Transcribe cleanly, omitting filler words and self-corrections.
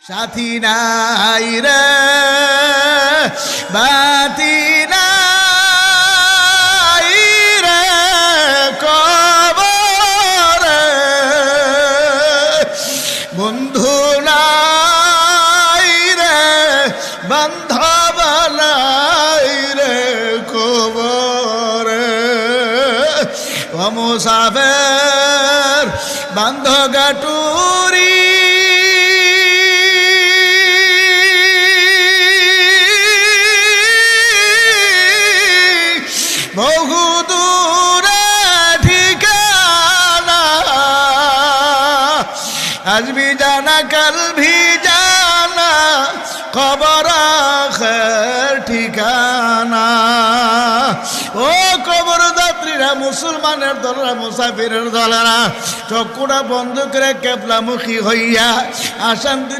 সাথী নাই রে বাতি নাই রে কবরে, বন্ধু নাই রে বান্ধব নাই রে কবরে। ও মুসাফির বান্ধ গাটুরি, বহু দূরে ঠিকানা, আজ ভি জানা কাল ভি জানা, কবর আখির ঠিকানা। ও কবর যাত্রীরা, মুসলমানের দলেরা, মুসাফিরের দলেরা, চক্ষুটা বন্ধ করে কেবলামুখী হইয়া আসান